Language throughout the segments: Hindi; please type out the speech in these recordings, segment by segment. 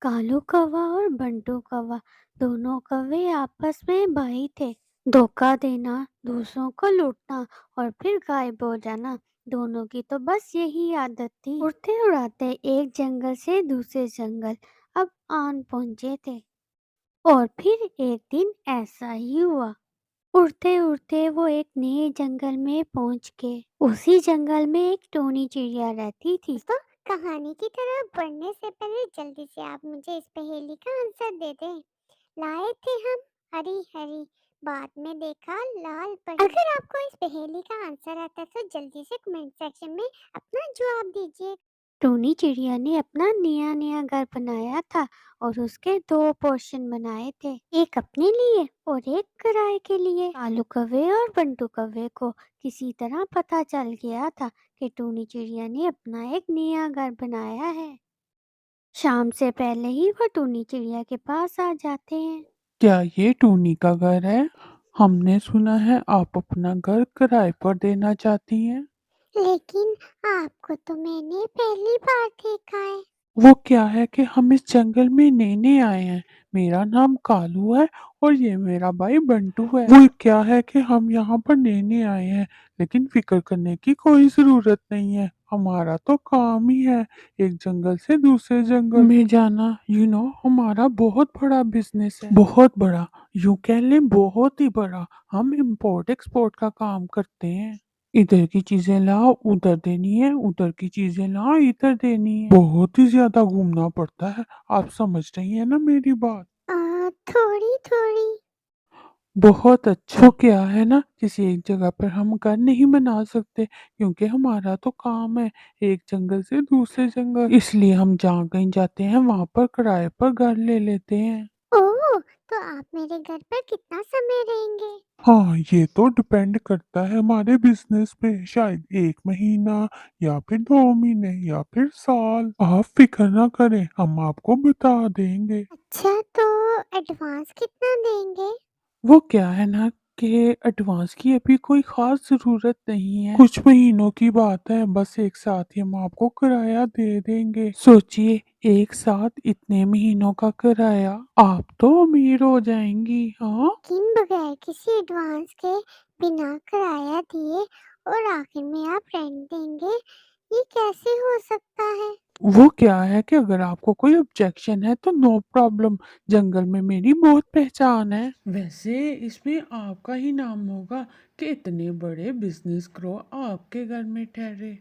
कालू कौवा और बंटू कौवा दोनों कौवे आपस में भाई थे। धोखा देना, दूसरों को लूटना और फिर गायब हो जाना, दोनों की तो बस यही आदत थी। उड़ते उड़ाते एक जंगल से दूसरे जंगल अब आन पहुंचे थे। और फिर एक दिन ऐसा ही हुआ। उड़ते उड़ते वो एक नए जंगल में पहुंच गए। उसी जंगल में एक टोनी चिड़िया रहती थी। तो कहानी की तरफ बढ़ने से पहले जल्दी से आप मुझे इस पहेली का आंसर दे दें। लाए थे हम हरी हरी, बाद में देखा लाल परी। अगर आपको इस पहेली का आंसर आता है तो जल्दी से कमेंट सेक्शन में अपना जवाब दीजिए। टोनी चिड़िया ने अपना नया नया घर बनाया था और उसके दो पोर्शन बनाए थे, एक अपने लिए और एक किराए के लिए। कालू कौवे और बंटू कौवे को किसी तरह पता चल गया था कि टोनी चिड़िया ने अपना एक नया घर बनाया है। शाम से पहले ही वो टोनी चिड़िया के पास आ जाते हैं। क्या ये टूनी का घर है? हमने सुना है आप अपना घर किराए पर देना चाहती हैं। लेकिन आपको तो मैंने पहली बार देखा है। वो क्या है कि हम इस जंगल में नए आए हैं। मेरा नाम कालू है और ये मेरा भाई बंटू है। वो क्या है कि हम यहाँ पर नए आए हैं, लेकिन फिक्र करने की कोई जरूरत नहीं है। हमारा तो काम ही है एक जंगल से दूसरे जंगल में जाना। हमारा बहुत बड़ा बिजनेस है, बहुत बड़ा। यूं कह लें बहुत ही बड़ा। हम इम्पोर्ट एक्सपोर्ट का काम करते हैं। इधर की चीजें लाओ उधर देनी है, उधर की चीजें लाओ इधर देनी है। बहुत ही ज्यादा घूमना पड़ता है। आप समझ रही है ना मेरी बात? थोड़ी थोड़ी। बहुत अच्छा। वो क्या है ना, किसी एक जगह पर हम घर नहीं बना सकते, क्योंकि हमारा तो काम है एक जंगल से दूसरे जंगल। इसलिए हम जहाँ कहीं जाते हैं वहां पर किराए पर घर ले लेते हैं। ओह, तो आप मेरे घर पर कितना समय रहेंगे? हाँ, ये तो डिपेंड करता है हमारे बिजनेस पे। शायद 1 महीना या फिर 2 महीने या फिर साल। आप फिक्र ना करें, हम आपको बता देंगे। अच्छा, तो एडवांस कितना देंगे? वो क्या है ना कि एडवांस की अभी कोई खास जरूरत नहीं है। कुछ महीनों की बात है, बस एक साथ ही हम आपको किराया दे देंगे। सोचिए, एक साथ इतने महीनों का किराया, आप तो अमीर हो जाएंगी। हाँ, लेकिन बगैर किसी एडवांस के, बिना किराया दिए और आखिर में आप रेंट देंगे, ये कैसे हो सकता है? वो क्या है कि अगर आपको कोई ऑब्जेक्शन है तो नो प्रॉब्लम। जंगल में मेरी बहुत पहचान है। वैसे इसमें आपका ही नाम होगा कि इतने बड़े बिजनेस ग्रो आपके घर में ठहरे।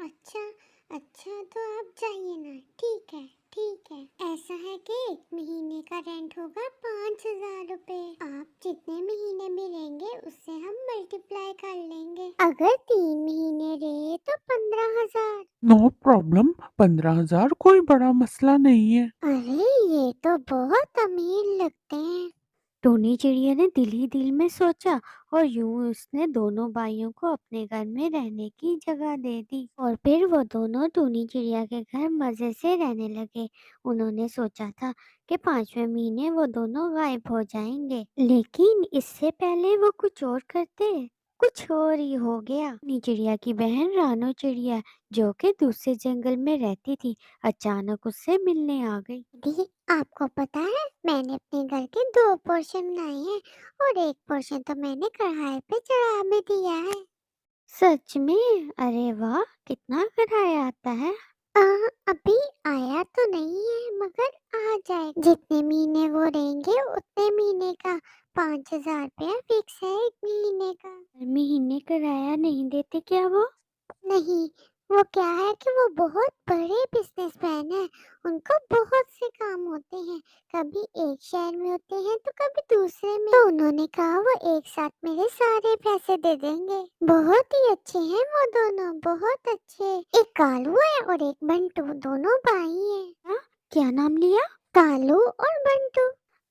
अच्छा अच्छा, तो आप जाइए ना। ठीक है, ठीक है। ऐसा है कि 1 महीने का रेंट होगा 5,000 रुपए। आप जितने महीने भी रहेंगे उससे हम मल्टीप्लाई कर लेंगे। अगर 3 महीने रहे तो 15,000। नो प्रॉब्लम, 15,000 कोई बड़ा मसला नहीं है। अरे, ये तो बहुत अमीर लगते हैं। टोनी चिड़िया ने दिल ही दिल में सोचा और यूं उसने दोनों भाइयों को अपने घर में रहने की जगह दे दी। और फिर वो दोनों टोनी चिड़िया के घर मजे से रहने लगे। उन्होंने सोचा था कि 5वें महीने वो दोनों गायब हो जाएंगे, लेकिन इससे पहले वो कुछ और करते, कुछ और ही हो गया। टोनी चिड़िया की बहन रानू चिड़िया, जो कि दूसरे जंगल में रहती थी, अचानक उससे मिलने आ गई। दी, आपको पता है मैंने अपने घर के 2 पोर्शन बनाए हैं और एक पोर्शन तो मैंने कढ़ाई पे चढ़ा भी दिया है। सच में? अरे वाह, कितना किराया आता है? आ, अभी आया तो नहीं है मगर आ जाए। जितने महीने वो रहेंगे उतने महीने का 5,000 रुपया फिक्स है 1 महीने का। हर महीने किराया नहीं देते क्या वो? नहीं, वो क्या है कि वो बहुत बड़े बिजनेसमैन हैं। उनको बहुत से काम होते हैं। कभी एक शहर में होते हैं तो कभी दूसरे में। तो उन्होंने कहा वो एक साथ मेरे सारे पैसे दे देंगे। बहुत ही अच्छे हैं वो दोनों, बहुत अच्छे। एक कालू है और एक बंटू, दोनों भाई हैं। हाँ, क्या नाम लिया? कालू और बंटू।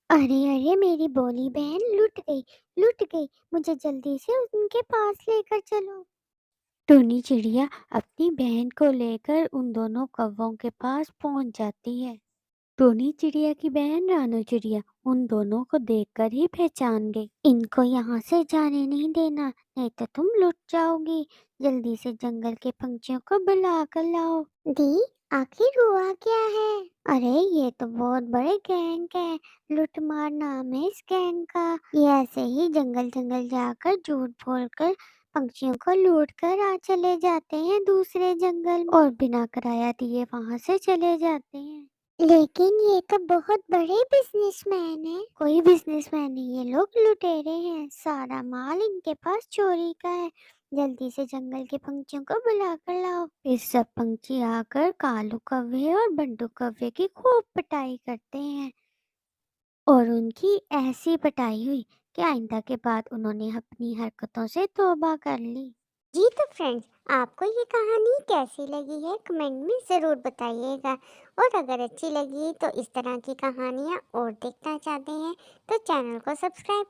अरे अरे, मेरी बोली बहन लुट गई, लुट गई। मुझे जल्दी से उनके पास लेकर चलो। टोनी चिड़िया अपनी बहन को लेकर उन दोनों कौवों के पास पहुंच जाती है। टोनी चिड़िया की बहन रानू चिड़िया उन दोनों को देखकर ही पहचान गई। इनको यहाँ से जाने नहीं देना, नहीं तो तुम लुट जाओगी। जल्दी से जंगल के पंछियों को बुला कर लाओ। दी, आखिर हुआ क्या है? अरे ये तो बहुत बड़े गैंग है, लूटमार नाम है इस गैंग का। ये ऐसे ही जंगल जंगल जाकर झूठ बोलकर पंछियों को लूट कर आ चले जाते हैं दूसरे जंगल में और बिना किराया दिए वहां से चले जाते हैं। लेकिन ये तो बहुत बड़े बिजनेसमैन है। कोई बिजनेसमैन नहीं, ये लोग लुटेरे हैं। सारा माल इनके पास चोरी का है। जल्दी से जंगल के पंछियों को बुला कर लाओ। फिर सब पंछी आकर कालू कौवे और बंटू कौवे की खूब पिटाई करते हैं और उनकी ऐसी पिटाई हुई कि आइंदा के बाद उन्होंने अपनी हरकतों से तौबा कर ली। जी तो फ्रेंड्स, आपको ये कहानी कैसी लगी है कमेंट में ज़रूर बताइएगा। और अगर अच्छी लगी तो इस तरह की कहानियाँ और देखना चाहते हैं तो चैनल को सब्सक्राइब